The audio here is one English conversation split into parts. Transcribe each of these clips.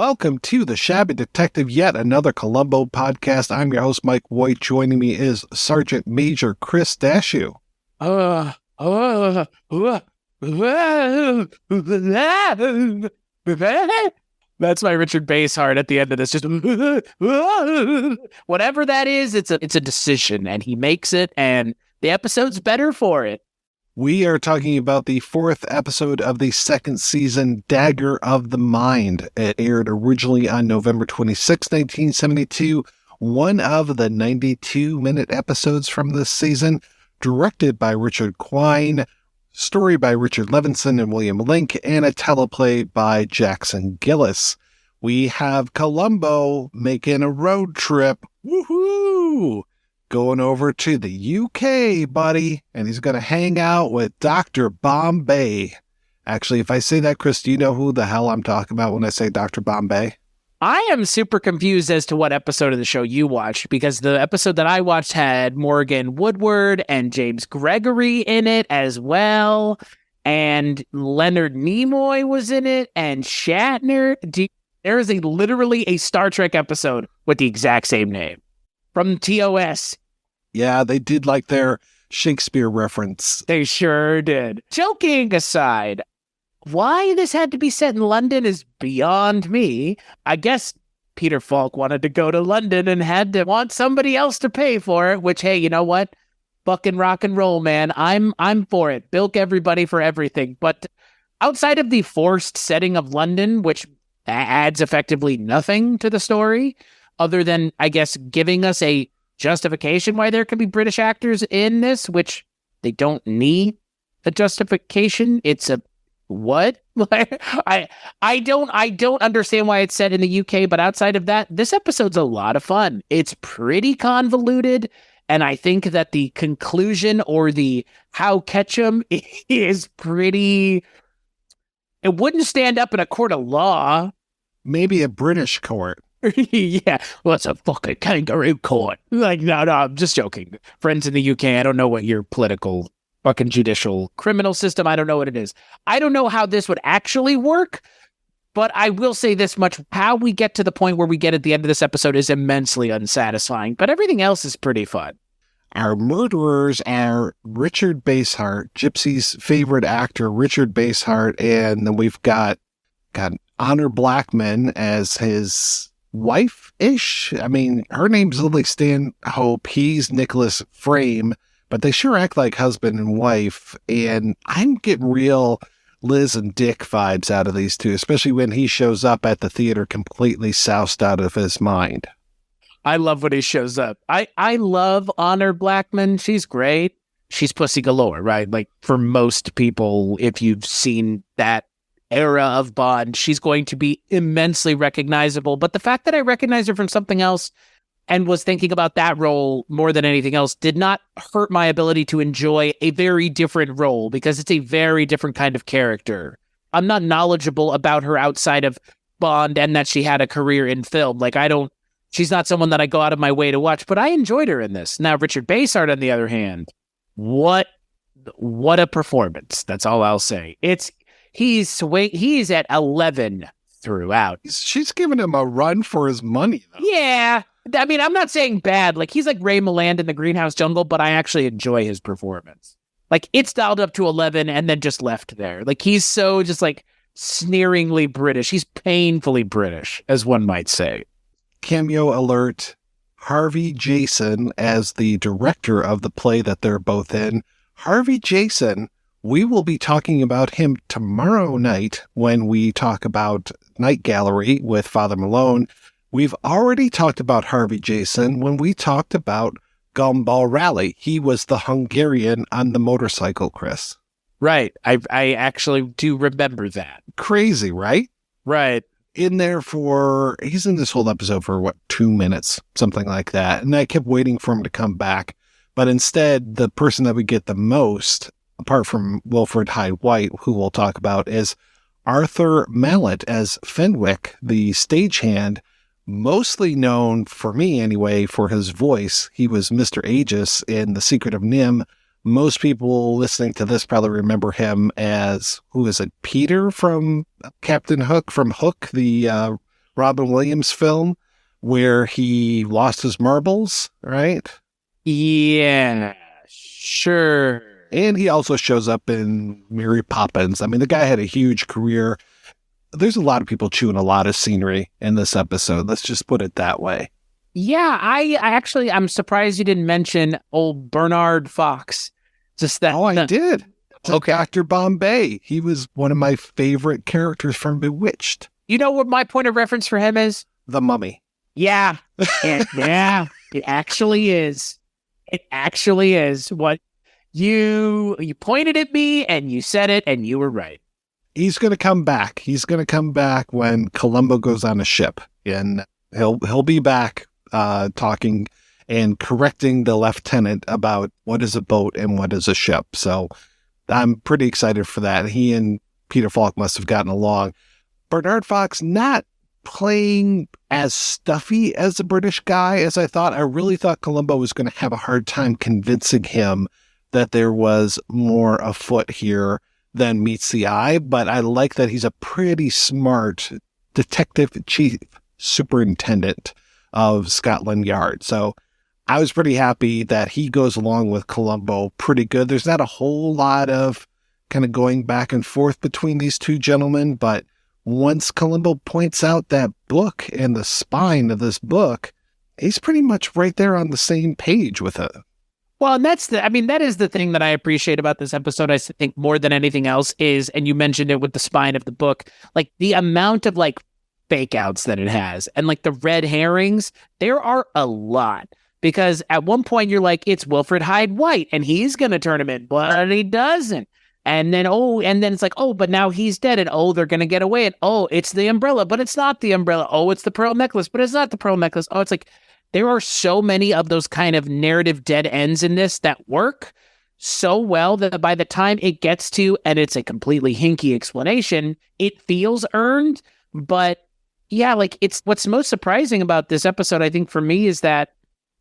welcome to the Shabby Detective, yet another Columbo podcast. I'm your host, Mike White. Joining me is Sergeant Major Chris Dashew. That's my Richard Basehart at the end of this. Just whatever that is, it's a decision, and he makes it, and the episode's better for it. We are talking about the fourth episode of the second season, Dagger of the Mind. It aired originally on November 26, 1972, one of the 92-minute episodes from this season, directed by Richard Quine, story by Richard Levinson and William Link, and a teleplay by Jackson Gillis. We have Columbo making a road trip. Woohoo! Going over to the UK, buddy, and he's going to hang out with Dr. Bombay. Actually, if I say that, Chris, do you know who the hell I'm talking about when I say Dr. Bombay? I am super confused as to what episode of the show you watched, because the episode that I watched had Morgan Woodward and James Gregory in it as well, and Leonard Nimoy was in it, and Shatner. There is literally a Star Trek episode with the exact same name from TOS. Yeah, they did like their Shakespeare reference. They sure did. Joking aside, why this had to be set in London is beyond me. I guess Peter Falk wanted to go to London and had to want somebody else to pay for it, which, hey, you know what? Fucking rock and roll, man. I'm for it. Bilk everybody for everything. But outside of the forced setting of London, which adds effectively nothing to the story, other than, I guess, giving us a justification why there could be British actors in this, which they don't need a justification. It's a what? I don't understand why it's set in the UK, but outside of that, this episode's a lot of fun. It's pretty convoluted, and I think that the conclusion, or the how catch 'em, is pretty... It wouldn't stand up in a court of law. Maybe a British court. Yeah, well, it's a fucking kangaroo court. Like, no, I'm just joking. Friends in the UK, I don't know what your political fucking judicial criminal system, I don't know what it is. I don't know how this would actually work, but I will say this much. How we get to the point where we get at the end of this episode is immensely unsatisfying, but everything else is pretty fun. Our murderers are Richard Basehart, Gypsy's favorite actor, Richard Basehart, and then we've got Honor Blackman as his wife-ish. I mean, her name's Lily Stanhope. He's Nicholas Frame, but they sure act like husband and wife. And I'm getting real Liz and Dick vibes out of these two, especially when he shows up at the theater completely soused out of his mind. I love when he shows up. I love Honor Blackman. She's great. She's pussy galore, right? Like, for most people, if you've seen that era of Bond, she's going to be immensely recognizable. But the fact that I recognize her from something else and was thinking about that role more than anything else did not hurt my ability to enjoy a very different role, because it's a very different kind of character. I'm not knowledgeable about her outside of Bond and that she had a career in film. Like, she's not someone that I go out of my way to watch, but I enjoyed her in this. Now, Richard Basehart, on the other hand, what a performance. That's all I'll say. He's at 11 throughout. She's giving him a run for his money, though. Yeah. I mean, I'm not saying bad. Like, he's like Ray Milland in The Greenhouse Jungle, but I actually enjoy his performance. Like, it's dialed up to 11 and then just left there. Like, he's so just like sneeringly British. He's painfully British, as one might say. Cameo alert. Harvey Jason as the director of the play that they're both in. Harvey Jason, we will be talking about him tomorrow night when we talk about Night Gallery with Father Malone. We've already talked about Harvey Jason when we talked about Gumball Rally. He was the Hungarian on the motorcycle, Chris. Right. I actually do remember that. Crazy, right? Right. He's in this whole episode for 2 minutes, something like that. And I kept waiting for him to come back. But instead, the person that we get the most, apart from Wilfred Hyde-White, who we'll talk about, is Arthur Mallet as Fenwick, the stagehand, mostly known, for me anyway, for his voice. He was Mr. Aegis in The Secret of Nim. Most people listening to this probably remember him as, who is it, Peter from Captain Hook, from Hook, the Robin Williams film where he lost his marbles, right? Yeah, sure. And he also shows up in Mary Poppins. I mean, the guy had a huge career. There's a lot of people chewing a lot of scenery in this episode. Let's just put it that way. Yeah, I'm surprised you didn't mention old Bernard Fox. Just that. Oh, I did. Okay. Dr. Bombay. He was one of my favorite characters from Bewitched. You know what my point of reference for him is? The Mummy. Yeah. Yeah, it actually is. It actually is. What you pointed at me and you said it and you were right. He's going to come back. He's going to come back when Columbo goes on a ship, and he'll be back talking and correcting the lieutenant about what is a boat and what is a ship. So I'm pretty excited for that. He and Peter Falk must have gotten along. Bernard Fox not playing as stuffy as the British guy as I thought. I really thought Columbo was going to have a hard time convincing him that there was more afoot here than meets the eye, but I like that he's a pretty smart detective chief superintendent of Scotland Yard. So I was pretty happy that he goes along with Columbo pretty good. There's not a whole lot of kind of going back and forth between these two gentlemen, but once Columbo points out that book and the spine of this book, he's pretty much right there on the same page with it. Well, and that is the thing that I appreciate about this episode, I think more than anything else is, and you mentioned it with the spine of the book, like the amount of like fake outs that it has and like the red herrings, there are a lot. Because at one point you're like, it's Wilfred-Hyde-White and he's going to turn him in, but he doesn't. And then it's like, oh, but now he's dead. And oh, they're going to get away. And oh, it's the umbrella, but it's not the umbrella. Oh, it's the pearl necklace, but it's not the pearl necklace. Oh, it's like, there are so many of those kind of narrative dead ends in this that work so well that by the time it gets to, and it's a completely hinky explanation, it feels earned. But yeah, like it's what's most surprising about this episode, I think for me, is that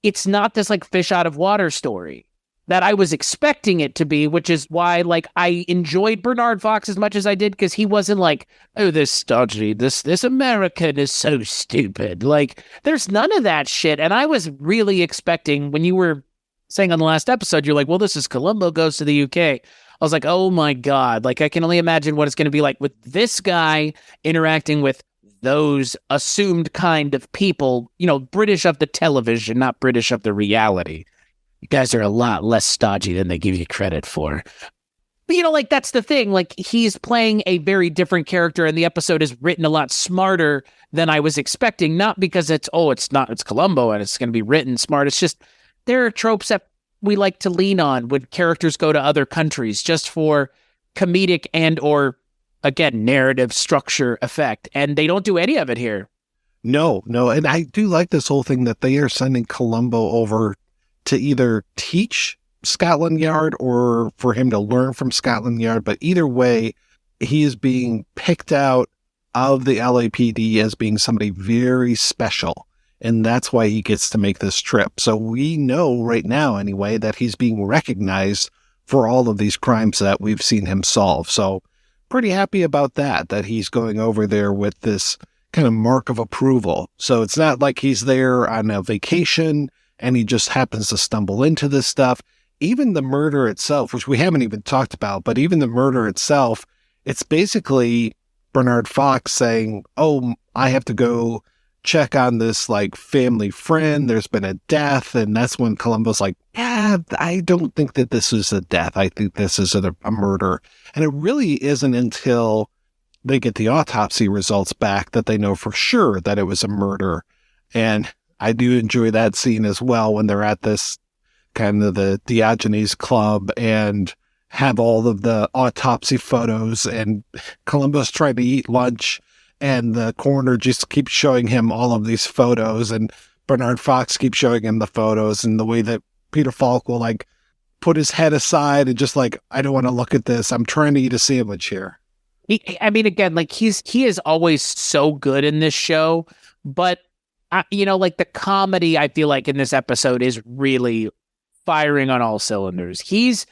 it's not this like fish out of water story that I was expecting it to be, which is why like I enjoyed Bernard Fox as much as I did, because he wasn't like, oh, this stodgy, this American is so stupid. Like there's none of that shit. And I was really expecting, when you were saying on the last episode, you're like, well, this is Columbo goes to the UK. I was like, oh my God, like I can only imagine what it's going to be like with this guy interacting with those assumed kind of people, you know, British of the television, not British of the reality. You guys are a lot less stodgy than they give you credit for. But, you know, like, that's the thing. Like, he's playing a very different character, and the episode is written a lot smarter than I was expecting. Not because it's Columbo, and it's going to be written smart. It's just, there are tropes that we like to lean on when characters go to other countries just for comedic and or, again, narrative structure effect. And they don't do any of it here. No. And I do like this whole thing that they are sending Columbo over to either teach Scotland Yard or for him to learn from Scotland Yard. But either way, he is being picked out of the LAPD as being somebody very special. And that's why he gets to make this trip. So we know right now, anyway, that he's being recognized for all of these crimes that we've seen him solve. So pretty happy about that he's going over there with this kind of mark of approval. So it's not like he's there on a vacation and he just happens to stumble into this stuff. Even the murder itself, which we haven't even talked about, but even the murder itself, it's basically Bernard Fox saying, oh, I have to go check on this like family friend. There's been a death. And that's when Columbo's like, yeah, I don't think that this is a death. I think this is a murder. And it really isn't until they get the autopsy results back that they know for sure that it was a murder. And I do enjoy that scene as well when they're at this kind of the Diogenes Club and have all of the autopsy photos, and Columbo's trying to eat lunch and the coroner just keeps showing him all of these photos, and Bernard Fox keeps showing him the photos, and the way that Peter Falk will like put his head aside and just like, I don't want to look at this. I'm trying to eat a sandwich here. Again, like he is always so good in this show, but like the comedy, I feel like in this episode is really firing on all cylinders. He's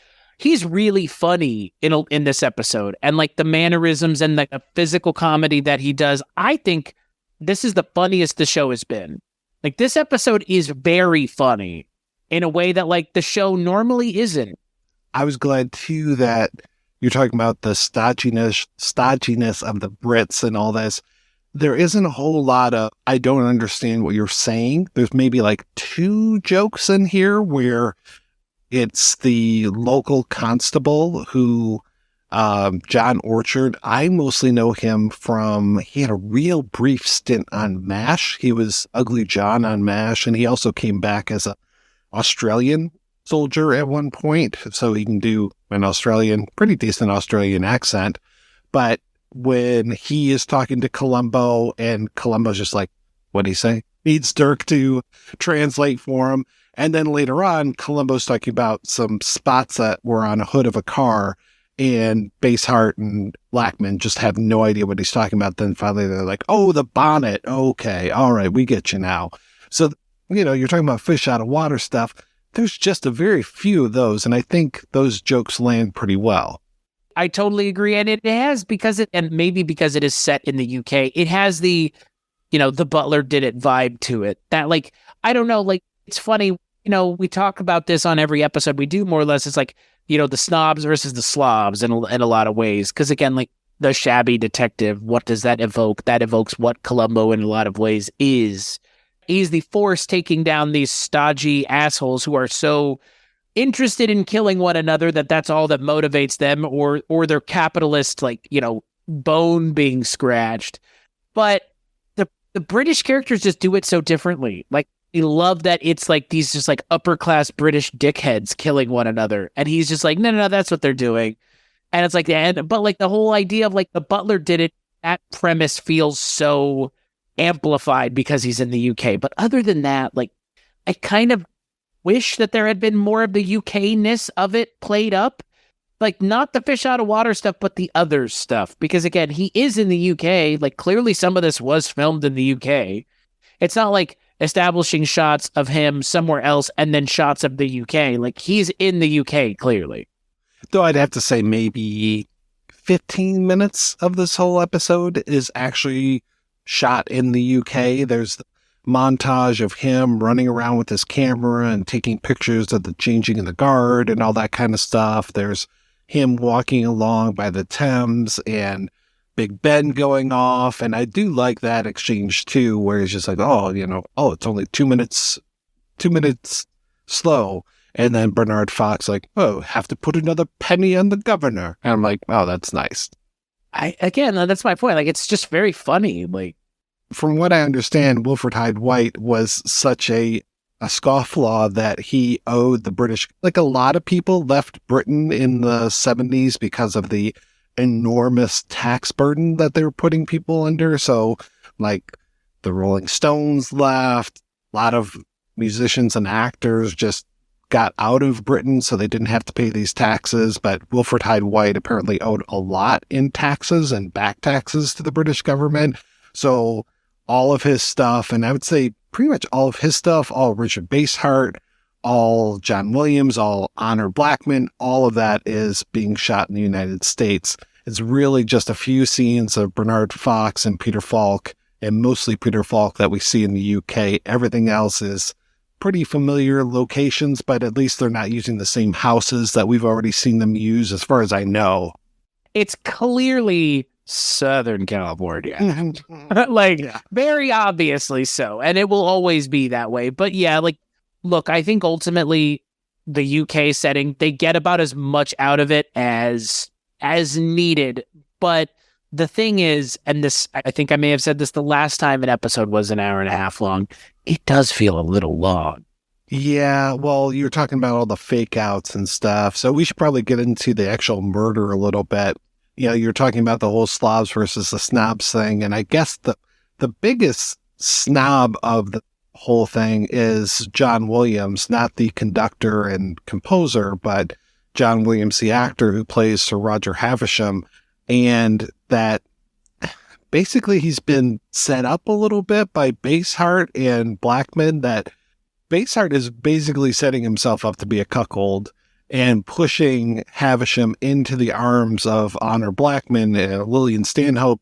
really funny in this episode, and like the mannerisms and the physical comedy that he does, I think this is the funniest the show has been. Like, this episode is very funny in a way that, like, the show normally isn't. I was glad, too, that you're talking about the stodginess of the Brits and all this. There isn't a whole lot of, I don't understand what you're saying. There's maybe like 2 jokes in here where it's the local constable who, John Orchard, I mostly know him from, he had a real brief stint on MASH. He was Ugly John on MASH, and he also came back as a Australian soldier at one point, so he can do an pretty decent Australian accent. But when he is talking to Columbo, and Columbo's just like, what'd he say? Needs Dirk to translate for him. And then later on, Columbo's talking about some spots that were on a hood of a car, and Basehart and Blackman just have no idea what he's talking about. Then finally they're like, oh, the bonnet. Okay. All right. We get you now. So, you're talking about fish out of water stuff. There's just a very few of those. And I think those jokes land pretty well. I totally agree. And it has, and maybe because it is set in the UK, it has the, the butler did it vibe to it. That, like, I don't know, like, it's funny, we talk about this on every episode. We do more or less. It's like, the snobs versus the slobs in a lot of ways. Because again, like, the Shabby Detective, what does that evoke? That evokes what Columbo in a lot of ways is. He's the force taking down these stodgy assholes who are so interested in killing one another that's all that motivates them, or they're capitalist, like, bone being scratched. But the British characters just do it so differently. Like, I love that it's like these just like upper class British dickheads killing one another, and he's just like, no, that's what they're doing. And it's like, but like the whole idea of like the butler did it, that premise feels so amplified because he's in the UK. But other than that, like, I kind of wish that there had been more of the UK-ness of it played up. Like, not the fish out of water stuff, but the other stuff. Because again, he is in the UK. Like, clearly some of this was filmed in the UK. It's not like establishing shots of him somewhere else and then shots of the UK. Like, he's in the UK, clearly. Though I'd have to say maybe 15 minutes of this whole episode is actually shot in the UK. There's the montage of him running around with his camera and taking pictures of the changing of the guard and all that kind of stuff. There's him walking along by the Thames and Big Ben going off. And I do like that exchange too, where he's just like, it's only 2 minutes slow. And then Bernard Fox like, have to put another penny on the governor. And I'm like, oh, that's nice. That's my point. Like, it's just very funny. Like, from what I understand, Wilfred Hyde-White was such a scofflaw that he owed the British, like a lot of people left Britain in the 70s because of the enormous tax burden that they were putting people under. So, like, the Rolling Stones left, a lot of musicians and actors just got out of Britain so they didn't have to pay these taxes. But Wilfred Hyde-White apparently owed a lot in taxes and back taxes to the British government. So all of his stuff, and I would say pretty much all of his stuff, all Richard Basehart, all John Williams, all Honor Blackman, all of that is being shot in the United States. It's really just a few scenes of Bernard Fox and Peter Falk, and mostly Peter Falk, that we see in the UK. Everything else is pretty familiar locations, but at least they're not using the same houses that we've already seen them use, as far as I know. It's clearly Southern California. Very obviously so. And it will always be that way. But yeah, like, look, I think ultimately the UK setting, they get about as much out of it as needed. But the thing is, and this, I think I may have said this the last time an episode was an hour and a half long, it does feel a little long. Yeah, well, you're talking about all the fake outs and stuff, so we should probably get into the actual murder a little bit. You're talking about the whole slobs versus the snobs thing, and I guess the biggest snob of the whole thing is John Williams, not the conductor and composer, but John Williams, the actor who plays Sir Roger Havisham, and that basically he's been set up a little bit by Basehart and Blackman, that Basehart is basically setting himself up to be a cuckold and pushing Havisham into the arms of Honor Blackman and Lillian Stanhope,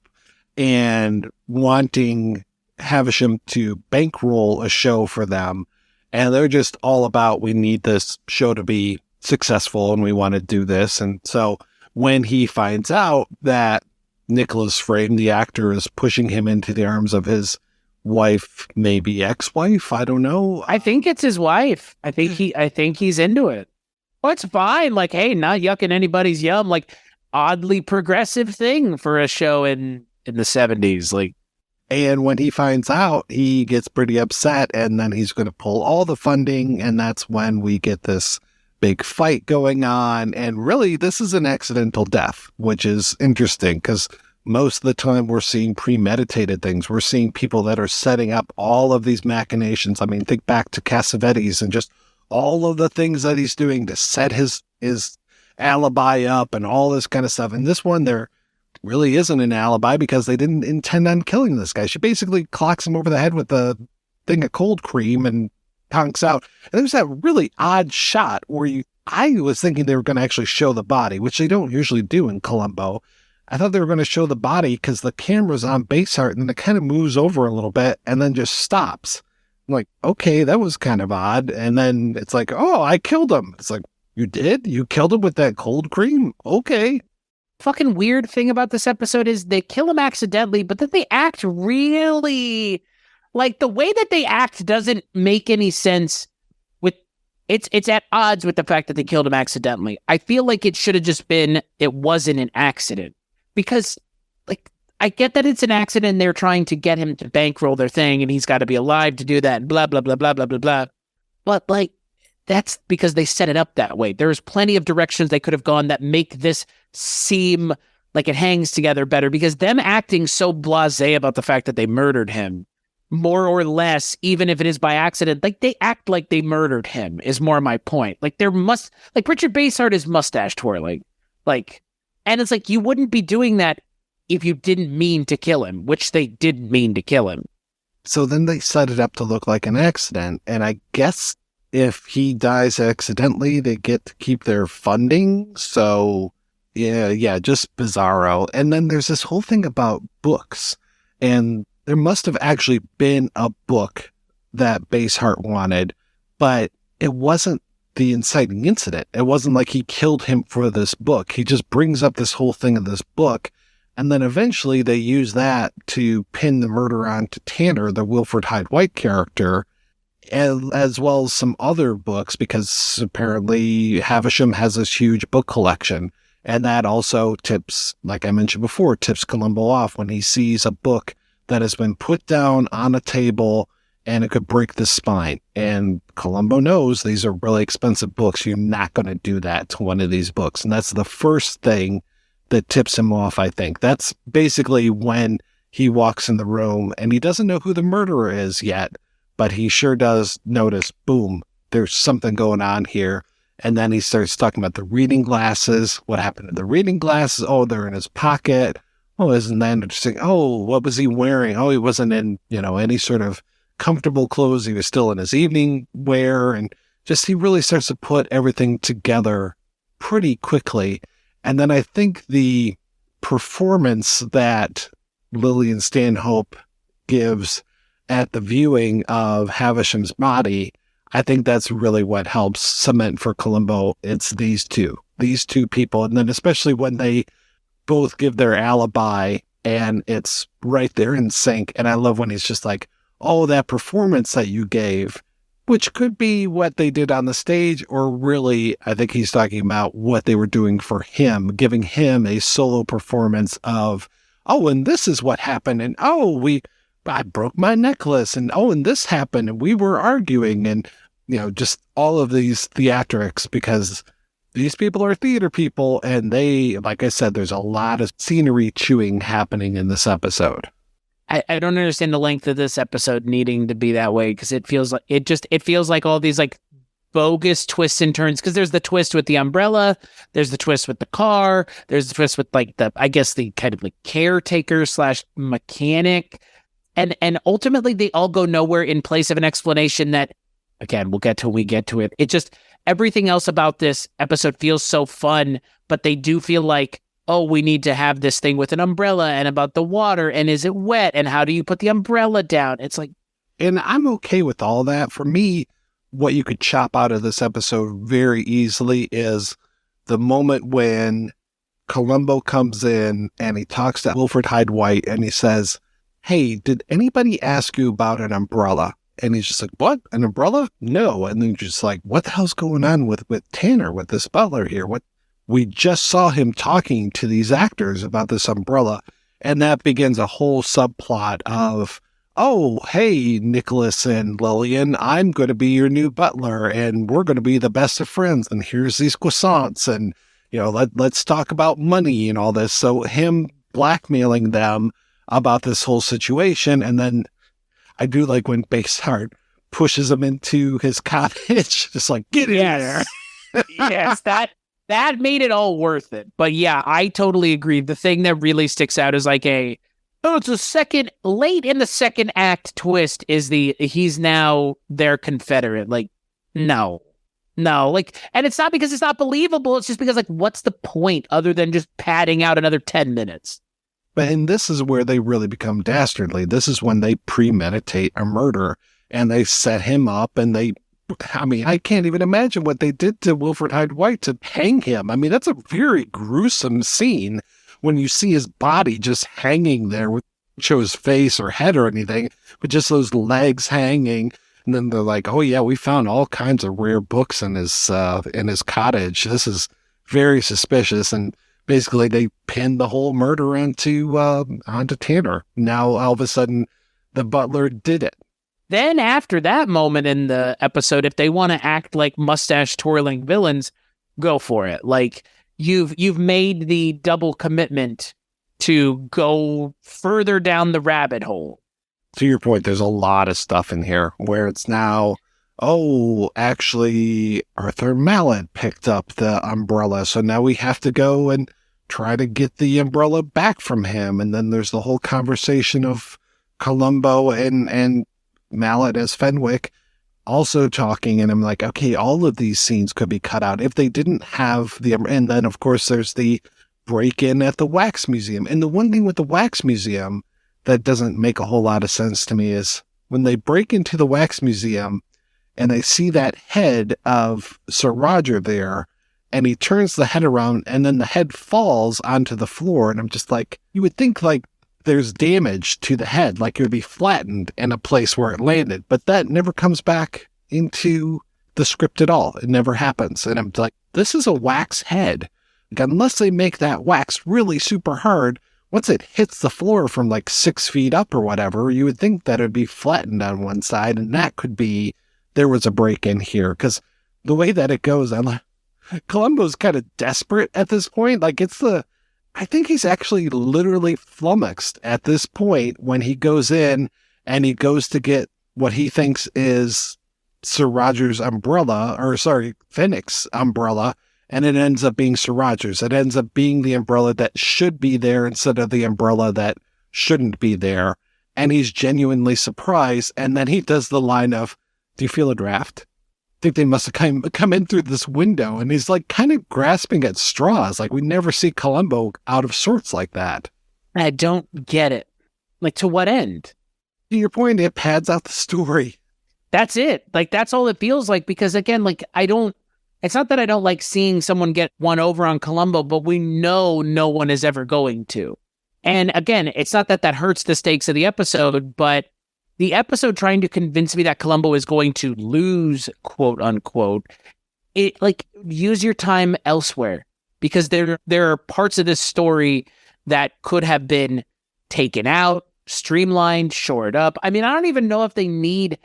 and wanting Havisham to bankroll a show for them. And they're just all about, we need this show to be successful and we want to do this. And so when he finds out that Nicholas Frame, the actor, is pushing him into the arms of his wife, maybe ex-wife, I don't know. I think it's his wife. I think he's into it. Well, it's fine. Like, hey, not yucking anybody's yum. Like, oddly progressive thing for a show in the 70s. Like, and when he finds out, he gets pretty upset, and then he's going to pull all the funding, and that's when we get this big fight going on. And really, this is an accidental death, which is interesting because most of the time we're seeing premeditated things. We're seeing people that are setting up all of these machinations. I mean, think back to Cassavetes and just all of the things that he's doing to set his alibi up and all this kind of stuff. And this one, there really isn't an alibi because they didn't intend on killing this guy. She basically clocks him over the head with a thing of cold cream and conks out. And there's that really odd shot where I was thinking they were going to actually show the body, which they don't usually do in Columbo. I thought they were going to show the body because the camera's on Basehart and then it kind of moves over a little bit and then just stops. I'm like, okay, that was kind of odd. And then it's like, oh, I killed him. It's like, you did? You killed him with that cold cream? Okay. Fucking weird thing about this episode is they kill him accidentally, but then they act really... Like, the way that they act doesn't make any sense with... It's at odds with the fact that they killed him accidentally. I feel like it should have just been, it wasn't an accident. Because, like, I get that it's an accident and they're trying to get him to bankroll their thing and he's got to be alive to do that and blah, blah, blah, blah, blah, blah, blah. But, like, that's because they set it up that way. There's plenty of directions they could have gone that make this seem like it hangs together better because them acting so blasé about the fact that they murdered him, more or less, even if it is by accident, like they act like they murdered him is more my point. Like like Richard Basehart is mustache twirling. Like, and it's like, you wouldn't be doing that if you didn't mean to kill him, which they didn't mean to kill him. So then they set it up to look like an accident. And I guess if he dies accidentally, they get to keep their funding. So yeah, just bizarro. And then there's this whole thing about books. And there must have actually been a book that Basehart wanted, but it wasn't the inciting incident. It wasn't like he killed him for this book. He just brings up this whole thing of this book. And then eventually they use that to pin the murder onto Tanner, the Wilfred Hyde-White character, as well as some other books, because apparently Havisham has this huge book collection. And that also tips, like I mentioned before, tips Columbo off when he sees a book that has been put down on a table and it could break the spine. And Columbo knows these are really expensive books. You're not going to do that to one of these books. And that's the first thing that tips him off, I think. That's basically when he walks in the room and he doesn't know who the murderer is yet, but he sure does notice, boom, there's something going on here. And then he starts talking about the reading glasses. What happened to the reading glasses? Oh, they're in his pocket. Oh, isn't that interesting? Oh, what was he wearing? Oh, he wasn't in, any sort of comfortable clothes. He was still in his evening wear. And just, he really starts to put everything together pretty quickly. And then I think the performance that Lillian Stanhope gives at the viewing of Havisham's body, I think that's really what helps cement for Columbo. It's these two people. And then especially when they both give their alibi and it's right there in sync. And I love when he's just like, oh, that performance that you gave, which could be what they did on the stage, or really, I think he's talking about what they were doing for him, giving him a solo performance of, oh, and this is what happened. And I broke my necklace, and and this happened, and we were arguing, and just all of these theatrics, because these people are theater people, and they, like I said, there's a lot of scenery chewing happening in this episode. I don't understand the length of this episode needing to be that way, because it feels like all these like bogus twists and turns, because there's the twist with the umbrella, there's the twist with the car, there's the twist with like the kind of like caretaker / mechanic. And ultimately, they all go nowhere in place of an explanation that, again, we'll get to when we get to it. It just, everything else about this episode feels so fun, but they do feel like oh, we need to have this thing with an umbrella and about the water and is it wet and how do you put the umbrella down? It's like, and I'm okay with all that. For me, what you could chop out of this episode very easily is the moment when Columbo comes in and he talks to Wilfred-Hyde-White and he says, hey, did anybody ask you about an umbrella? And he's just like, what? An umbrella? No. And then you're just like, what the hell's going on with Tanner, with this butler here? We just saw him talking to these actors about this umbrella. And that begins a whole subplot of, oh, hey, Nicholas and Lillian, I'm going to be your new butler and we're going to be the best of friends. And here's these croissants and, let's talk about money and all this. So him blackmailing them about this whole situation. And then I do like when Basehart pushes him into his cottage, just like, get in there. Yes, that made it all worth it. But yeah, I totally agree. The thing that really sticks out is like it's a second, late in the second act twist is he's now their Confederate. Like, no, like, and it's not because it's not believable. It's just because like, what's the point other than just padding out another 10 minutes? And this is where they really become dastardly. This is when they premeditate a murder and they set him up and I can't even imagine what they did to Wilfred-Hyde-White to hang him. I mean, that's a very gruesome scene when you see his body just hanging there with show his face or head or anything, but just those legs hanging. And then they're like, oh yeah, we found all kinds of rare books in his cottage. This is very suspicious. And basically they pinned the whole murder onto Tanner. Now all of a sudden the butler did it. Then after that moment in the episode, if they want to act like mustache twirling villains, go for it. Like you've made the double commitment to go further down the rabbit hole. To your point, there's a lot of stuff in here where it's now, oh, actually Arthur Mallet picked up the umbrella. So now we have to go and try to get the umbrella back from him. And then there's the whole conversation of Columbo and Mallet as Fenwick also talking, and I'm like, okay, all of these scenes could be cut out if they didn't have and then of course there's the break-in at the wax museum. And the one thing with the wax museum that doesn't make a whole lot of sense to me is when they break into the wax museum and they see that head of Sir Roger there, and he turns the head around and then the head falls onto the floor, and I'm just like, you would think like there's damage to the head, like it would be flattened in a place where it landed, but that never comes back into the script at all. It never happens. And I'm like, this is a wax head. Like, unless they make that wax really super hard, once it hits the floor from like 6 feet up or whatever, you would think that it would be flattened on one side, and that could be, there was a break in here. Because the way that it goes, I'm like, Columbo's kind of desperate at this point. Like I think he's actually literally flummoxed at this point when he goes in and he goes to get what he thinks is Sir Roger's umbrella, Fenwick's umbrella, and it ends up being Sir Roger's. It ends up being the umbrella that should be there instead of the umbrella that shouldn't be there. And he's genuinely surprised. And then he does the line of, do you feel a draft? I think they must have come in through this window, and he's like kind of grasping at straws. Like we never see Columbo out of sorts like that. I don't get it. Like, to what end? To your point, it pads out the story. That's it. Like, that's all it feels like, because again, like it's not that I don't like seeing someone get one over on Columbo, but we know no one is ever going to. And again, it's not that hurts the stakes of the episode, but the episode trying to convince me that Columbo is going to lose, quote unquote, it like, use your time elsewhere, because there are parts of this story that could have been taken out, streamlined, shored up. I mean, I don't even know if they need,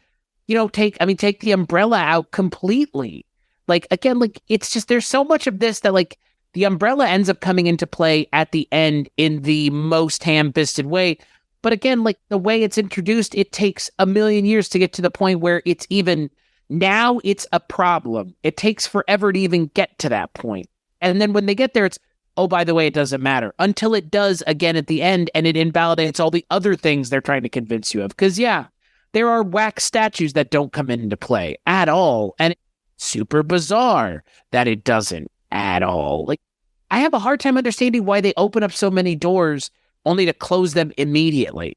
take the umbrella out completely. Like, again, like, it's just, there's so much of this that like the umbrella ends up coming into play at the end in the most ham-fisted way. But again, like the way it's introduced, it takes a million years to get to the point where it's a problem. It takes forever to even get to that point. And then when they get there, it's, oh, by the way, it doesn't matter, until it does again at the end, and it invalidates all the other things they're trying to convince you of. Because yeah, there are wax statues that don't come into play at all. And it's super bizarre that it doesn't at all. Like, I have a hard time understanding why they open up so many doors only to close them immediately.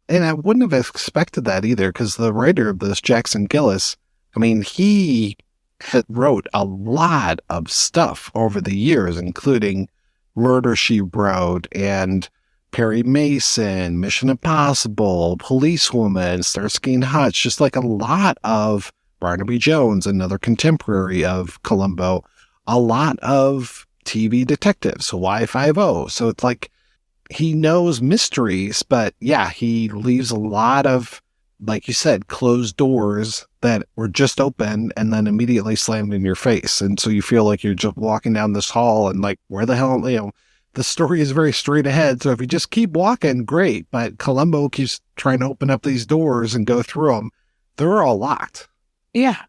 And I wouldn't have expected that either, because the writer of this, Jackson Gillis, I mean, he had wrote a lot of stuff over the years, including Murder, She Wrote, and Perry Mason, Mission Impossible, Policewoman, Starsky and Hutch, just like a lot of Barnaby Jones, another contemporary of Columbo, a lot of TV detectives, Y50. So it's like he knows mysteries, but yeah, he leaves a lot of, like you said, closed doors that were just open and then immediately slammed in your face. And so you feel like you're just walking down this hall and like, where the hell, the story is very straight ahead. So if you just keep walking, great. But Columbo keeps trying to open up these doors and go through them. They're all locked. Yeah.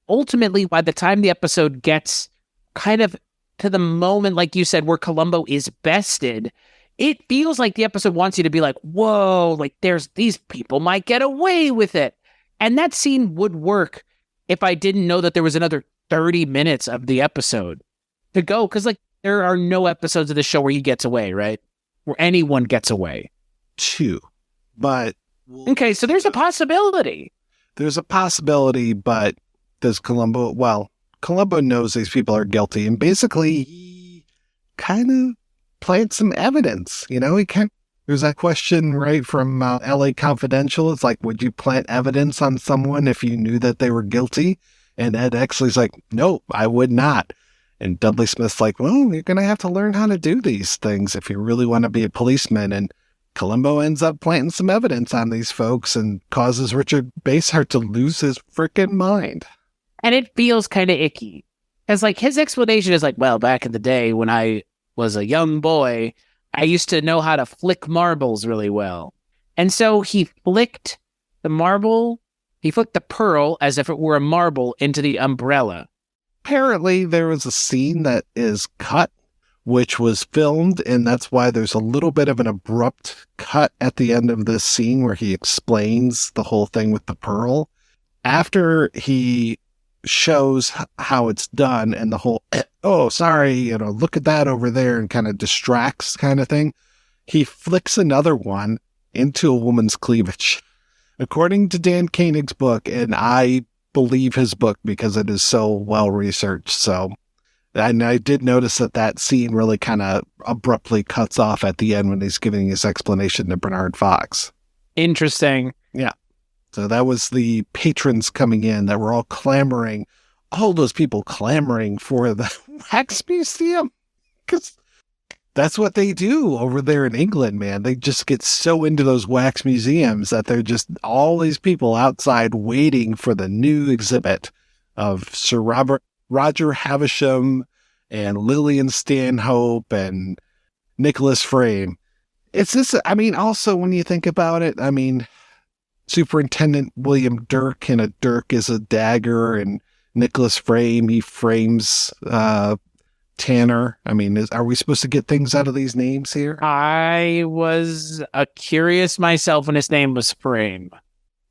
Ultimately, by the time the episode gets kind of to the moment, like you said, where Columbo is bested, it feels like the episode wants you to be like, whoa, like these people might get away with it. And that scene would work if I didn't know that there was another 30 minutes of the episode to go. Because like there are no episodes of the show where he gets away, right? Where anyone gets away. 2. But okay, so there's a possibility. There's a possibility, but does Columbo, well, Columbo knows these people are guilty, and basically he kind of plants some evidence. There's that question, right, from LA Confidential. It's like, would you plant evidence on someone if you knew that they were guilty? And Ed Exley's like, nope, I would not. And Dudley Smith's like, well, you're going to have to learn how to do these things if you really want to be a policeman. And Columbo ends up planting some evidence on these folks and causes Richard Basehart to lose his freaking mind. And it feels kind of icky. Because like his explanation is like, well, back in the day when I was a young boy, I used to know how to flick marbles really well. And so he flicked the pearl as if it were a marble into the umbrella. Apparently there was a scene that is cut, which was filmed, and that's why there's a little bit of an abrupt cut at the end of this scene where he explains the whole thing with the pearl. After he shows how it's done and the whole, oh, sorry, look at that over there, and kind of distracts kind of thing, he flicks another one into a woman's cleavage. According to Dan Koenig's book, and I believe his book because it is so well researched. So, and I did notice that scene really kind of abruptly cuts off at the end when he's giving his explanation to Bernard Fox. Interesting. Yeah. So that was the patrons coming in that were all clamoring, all those people clamoring for the wax museum. Because that's what they do over there in England, man. They just get so into those wax museums that they're just all these people outside waiting for the new exhibit of Sir Roger Havisham and Lillian Stanhope and Nicholas Frame. It's this, also when you think about it, Superintendent William Dirk, and a Dirk is a dagger, and Nicholas Frame, he frames Tanner. Are we supposed to get things out of these names here? I was curious myself when his name was Frame.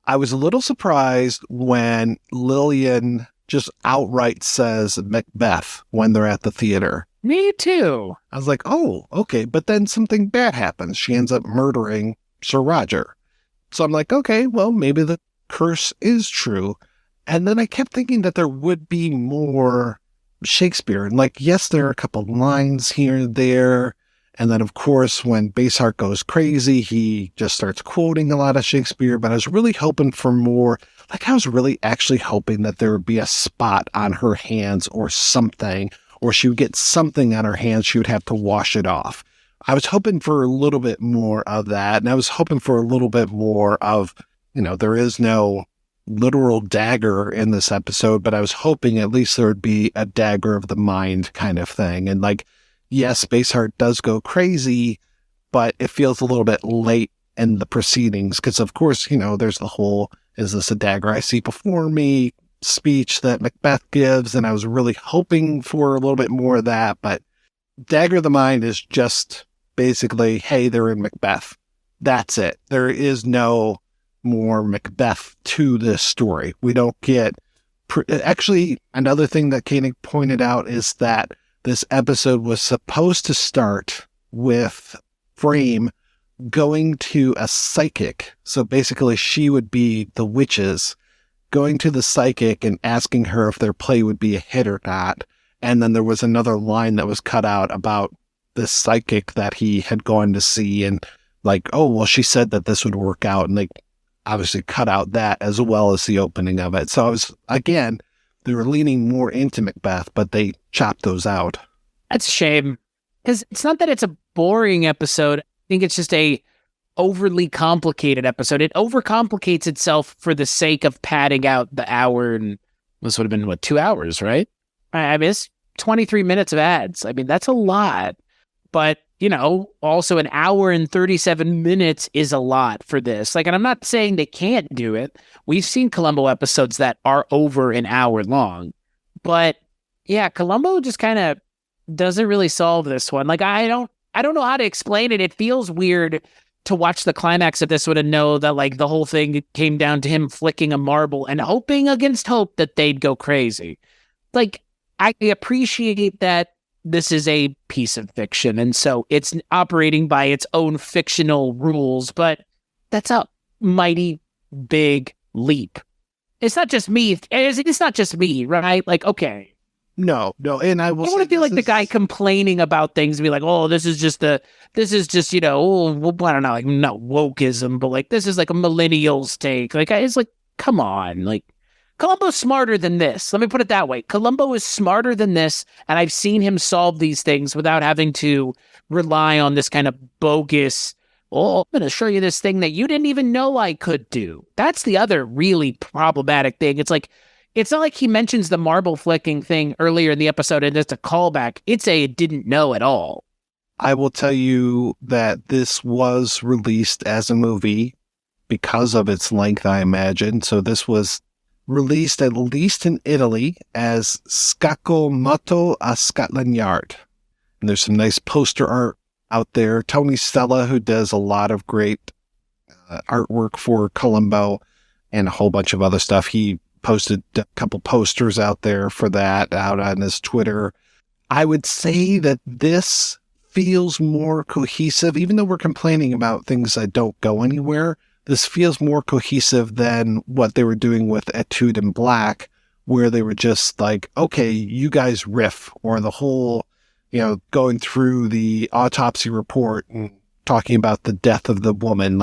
I was a little surprised when Lillian just outright says Macbeth when they're at the theater. Me too. I was like, oh, okay. But then something bad happens. She ends up murdering Sir Roger. So I'm like, okay, well, maybe the curse is true. And then I kept thinking that there would be more Shakespeare. And like, yes, there are a couple lines here and there. And then, of course, when Basehart goes crazy, he just starts quoting a lot of Shakespeare. But I was really hoping for more. Like, I was really actually hoping that there would be a spot on her hands or something, or she would get something on her hands. She would have to wash it off. I was hoping for a little bit more of that. And I was hoping for a little bit more of, there is no literal dagger in this episode, but I was hoping at least there would be a dagger of the mind kind of thing. And like, yes, Basehart does go crazy, but it feels a little bit late in the proceedings. Because of course, there's the whole, is this a dagger I see before me speech that Macbeth gives. And I was really hoping for a little bit more of that, but dagger of the mind is just basically, hey, they're in Macbeth. That's it. There is no more Macbeth to this story. We don't get... Actually, another thing that Koenig pointed out is that this episode was supposed to start with Frame going to a psychic. So basically she would be the witches going to the psychic and asking her if their play would be a hit or not. And then there was another line that was cut out about this psychic that he had gone to see, and like, oh, well, she said that this would work out. And they obviously cut out that as well as the opening of it. So I was, again, they were leaning more into Macbeth, but they chopped those out. That's a shame. Because it's not that it's a boring episode. I think it's just a overly complicated episode. It overcomplicates itself for the sake of padding out the hour, and this would have been, 2 hours, right? I miss 23 minutes of ads. I mean, that's a lot. But, also an hour and 37 minutes is a lot for this. And I'm not saying they can't do it. We've seen Columbo episodes that are over an hour long. But, yeah, Columbo just kind of doesn't really solve this one. I don't know how to explain it. It feels weird to watch the climax of this one and know that, the whole thing came down to him flicking a marble and hoping against hope that they'd go crazy. I appreciate that this is a piece of fiction, and so it's operating by its own fictional rules, but that's a mighty big leap. It's not just me. It's not just me, right? Okay. No, and I want to feel like the guy complaining about things and be like, oh, this is just, I don't know, not wokeism, but this is a millennial's take. It's come on, Columbo's smarter than this. Let me put it that way. Columbo is smarter than this, and I've seen him solve these things without having to rely on this kind of bogus, I'm going to show you this thing that you didn't even know I could do. That's the other really problematic thing. It's not like he mentions the marble flicking thing earlier in the episode and it's a callback. It's a didn't know at all. I will tell you that this was released as a movie because of its length, I imagine. So this was released at least in Italy as Scacco Motto a Scotland Yard. And there's some nice poster art out there. Tony Stella, who does a lot of great artwork for Columbo and a whole bunch of other stuff. He posted a couple posters out there for that out on his Twitter. I would say that this feels more cohesive, even though we're complaining about things that don't go anywhere. This feels more cohesive than what they were doing with Etude in Black, where they were just okay, you guys riff, or the whole, going through the autopsy report and talking about the death of the woman.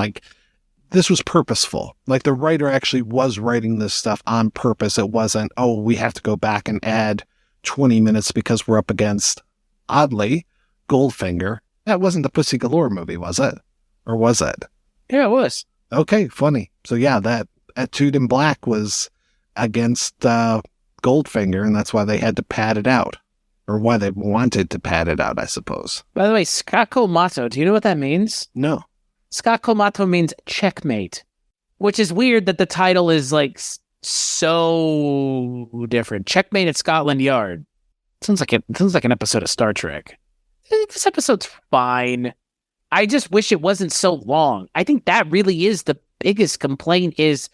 This was purposeful. The writer actually was writing this stuff on purpose. It wasn't, oh, we have to go back and add 20 minutes because we're up against, oddly, Goldfinger. That wasn't the Pussy Galore movie, was it? Or was it? Yeah, it was. Okay, funny. So yeah, that Etude in Black was against Goldfinger, and that's why they had to pad it out. Or why they wanted to pad it out, I suppose. By the way, Scacco Motto, do you know what that means? No. Scacco Motto means checkmate, which is weird that the title is so different. Checkmate at Scotland Yard. Sounds like an episode of Star Trek. This episode's fine. I just wish it wasn't so long. I think that really is the biggest complaint is,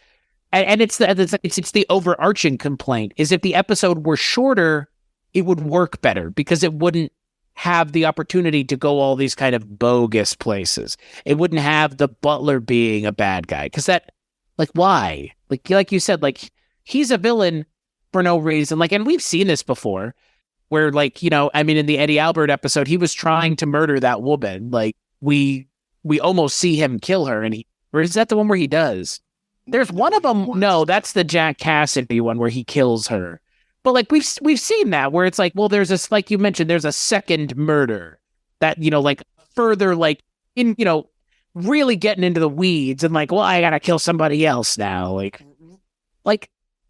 and it's the overarching complaint, is if the episode were shorter, it would work better because it wouldn't have the opportunity to go all these kind of bogus places. It wouldn't have the butler being a bad guy because that, why? Like you said, he's a villain for no reason. And we've seen this before where in the Eddie Albert episode, he was trying to murder that woman. We almost see him kill her, or is that the one where he does? There's one of them. No, that's the Jack Cassidy one where he kills her. But we've seen that where it's well, there's this, like you mentioned, there's a second murder that, further in, really getting into the weeds and well, I gotta kill somebody else now.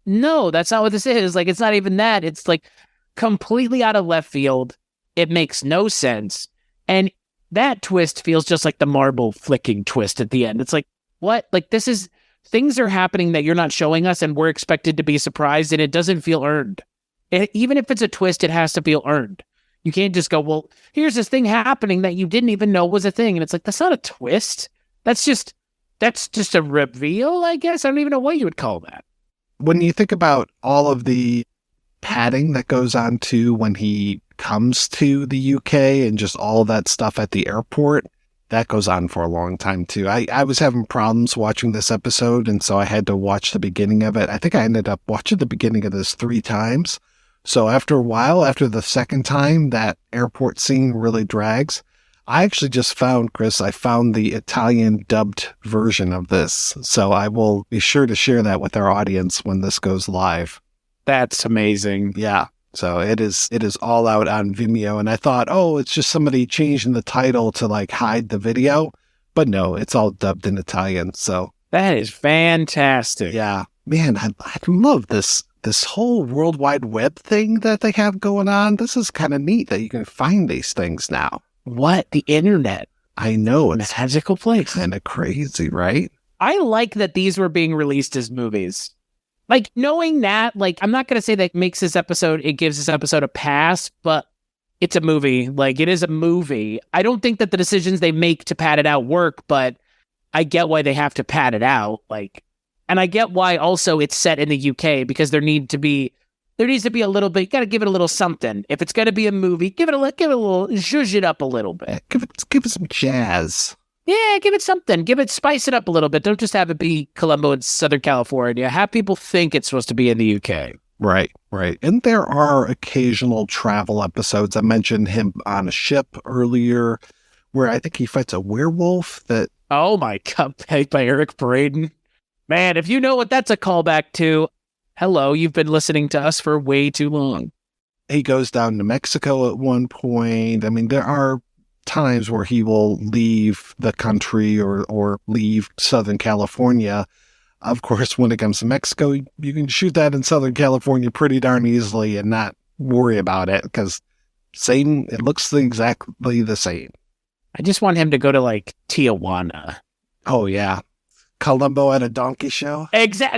No, that's not what this is. It's not even that. It's completely out of left field. It makes no sense. And that twist feels just like the marble flicking twist at the end. It's what? This is, things are happening that you're not showing us and we're expected to be surprised and it doesn't feel earned. Even if it's a twist, it has to feel earned. You can't just go, well, here's this thing happening that you didn't even know was a thing. And it's that's not a twist. That's just a reveal, I guess. I don't even know what you would call that. When you think about all of the padding that goes on to when he comes to the UK and just all that stuff at the airport, that goes on for a long time too. I was having problems watching this episode, and so I had to watch the beginning of it. I think I ended up watching the beginning of this 3 times. So after a while, after the second time, that airport scene really drags. I actually just found, Chris, I found the Italian dubbed version of this. So I will be sure to share that with our audience when this goes live. That's amazing. Yeah. So it is all out on Vimeo. And I thought, oh, it's just somebody changing the title to like hide the video. But no, it's all dubbed in Italian. So that is fantastic. Yeah. Man, I love this whole World Wide Web thing that they have going on. This is kind of neat that you can find these things now. What? The internet? I know. It's magical place. Kind of crazy, right? I like that these were being released as movies. Like, knowing that, like, I'm not going to say that makes this episode, it gives this episode a pass, but it's a movie. Like, it is a movie. I don't think that the decisions they make to pad it out work, but I get why they have to pad it out. Like, and I get why also it's set in the UK, because there needs to be a little bit, you got to give it a little something. If it's going to be a movie, give it a little, zhuzh it up a little bit. Give it some jazz. Yeah, give it something. Spice it up a little bit. Don't just have it be Columbo in Southern California. Have people think it's supposed to be in the UK. Right. And there are occasional travel episodes. I mentioned him on a ship earlier where I think he fights a werewolf that... Oh my God, played by Eric Braeden. Man, if you know what that's a callback to, hello, you've been listening to us for way too long. He goes down to Mexico at one point. I mean, there are times where he will leave the country or leave Southern California. Of course, when it comes to Mexico, you can shoot that in Southern California pretty darn easily and not worry about it, because it looks exactly the same. I just want him to go to like Tijuana. Oh yeah. Columbo at a donkey show.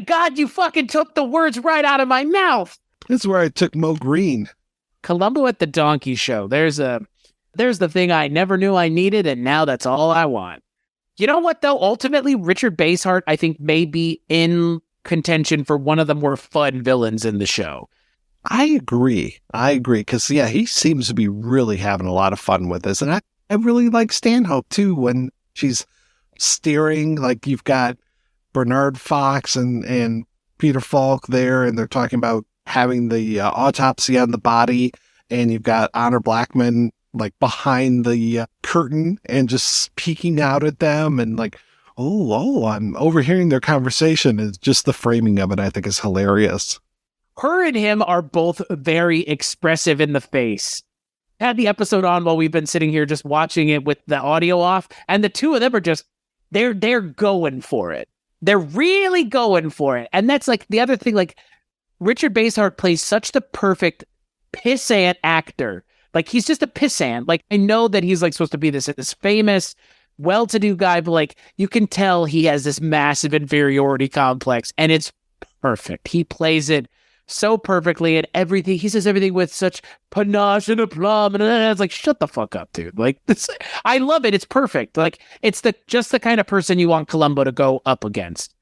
God, you fucking took the words right out of my mouth. That's where I took Mo Green. Columbo at the donkey show. There's the thing I never knew I needed, and now that's all I want. You know what, though? Ultimately, Richard Basehart, I think, may be in contention for one of the more fun villains in the show. I agree. Because, yeah, he seems to be really having a lot of fun with this. And I really like Stanhope, too, when she's steering. Like, you've got Bernard Fox and Peter Falk there, and they're talking about having the autopsy on the body. And you've got Honor Blackman like behind the curtain and just peeking out at them and like, oh, I'm overhearing their conversation. It's just the framing of it, I think, is hilarious. Her and him are both very expressive in the face. Had the episode on while we've been sitting here just watching it with the audio off, and the two of them are just, they're going for it. They're really going for it. And that's like the other thing, like Richard Basehart plays such the perfect pissant actor. Like, he's just a pissant. Like, I know that he's like supposed to be this famous, well-to-do guy, but like, you can tell he has this massive inferiority complex, and it's perfect. He plays it so perfectly, and everything, he says everything with such panache and aplomb, and it's like, shut the fuck up, dude. Like, this, I love it. It's perfect. Like, it's just the kind of person you want Columbo to go up against.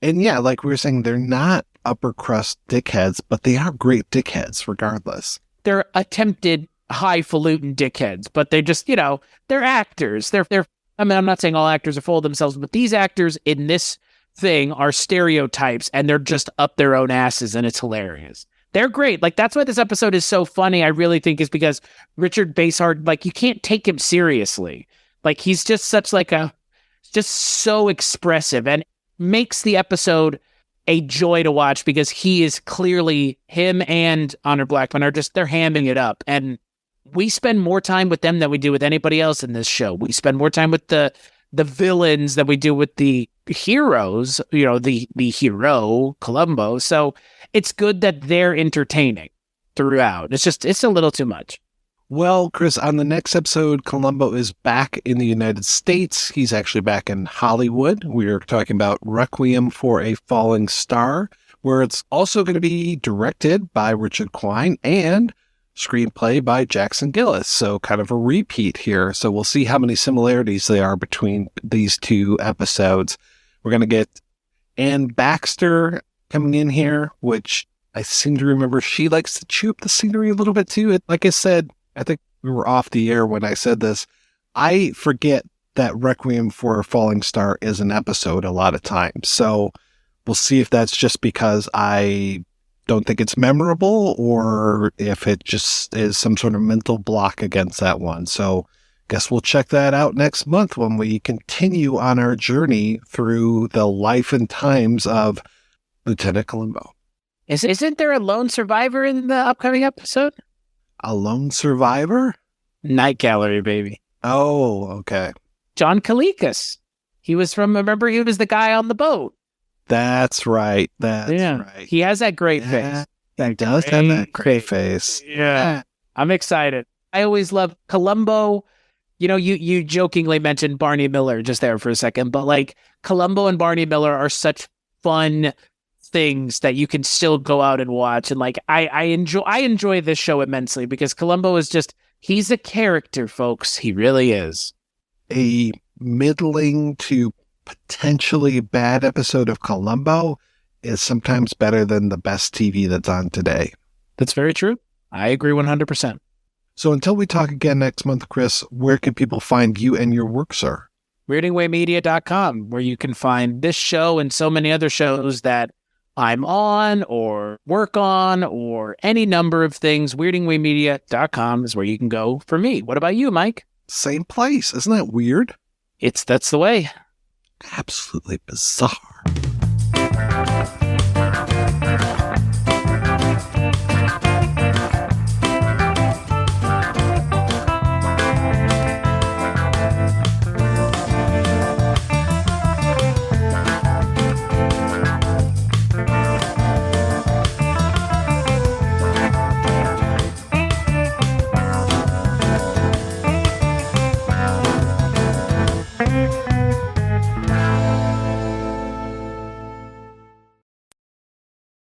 And yeah, like we were saying, they're not upper crust dickheads, but they are great dickheads regardless. They're attempted highfalutin dickheads, but they just, they're actors. They're I mean, I'm not saying all actors are full of themselves, but these actors in this thing are stereotypes, and they're just up their own asses, and it's hilarious. They're great. Like, that's why this episode is so funny, I really think, is because Richard Basehart, like, you can't take him seriously. Like, he's just such like just so expressive, and makes the episode a joy to watch, because he is clearly, him and Honor Blackman are just, they're hamming it up. And we spend more time with them than we do with anybody else in this show. We spend more time with the villains than we do with the heroes, the hero, Columbo. So it's good that they're entertaining throughout. It's a little too much. Well, Chris, on the next episode, Columbo is back in the United States. He's actually back in Hollywood. We are talking about Requiem for a Falling Star, where it's also going to be directed by Richard Quine and screenplay by Jackson Gillis. So kind of a repeat here. So we'll see how many similarities there are between these two episodes. We're going to get Ann Baxter coming in here, which I seem to remember she likes to chew up the scenery a little bit too. Like I said, I think we were off the air when I said this. I forget that Requiem for a Falling Star is an episode a lot of times. So we'll see if that's just because I don't think it's memorable or if it just is some sort of mental block against that one. So guess we'll check that out next month when we continue on our journey through the life and times of Lieutenant Columbo. Isn't there a lone survivor in the upcoming episode? A lone survivor? Night Gallery, baby. Oh, okay. John Kalikas. He was the guy on the boat. That's right. That's right. He has that great face. He does have that great face. Yeah. I'm excited. I always love Columbo. You know, you jokingly mentioned Barney Miller just there for a second, but like Columbo and Barney Miller are such fun things that you can still go out and watch. And like, I enjoy this show immensely because Columbo is he's a character, folks. He really is. A middling to potentially bad episode of Columbo is sometimes better than the best TV that's on today. That's very true. I agree 100%. So until we talk again next month, Chris, where can people find you and your work, sir? WeirdingWayMedia.com, where you can find this show and so many other shows that I'm on or work on or any number of things. WeirdingWayMedia.com is where you can go for me. What about you, Mike? Same place. Isn't that weird? That's the way. Absolutely bizarre.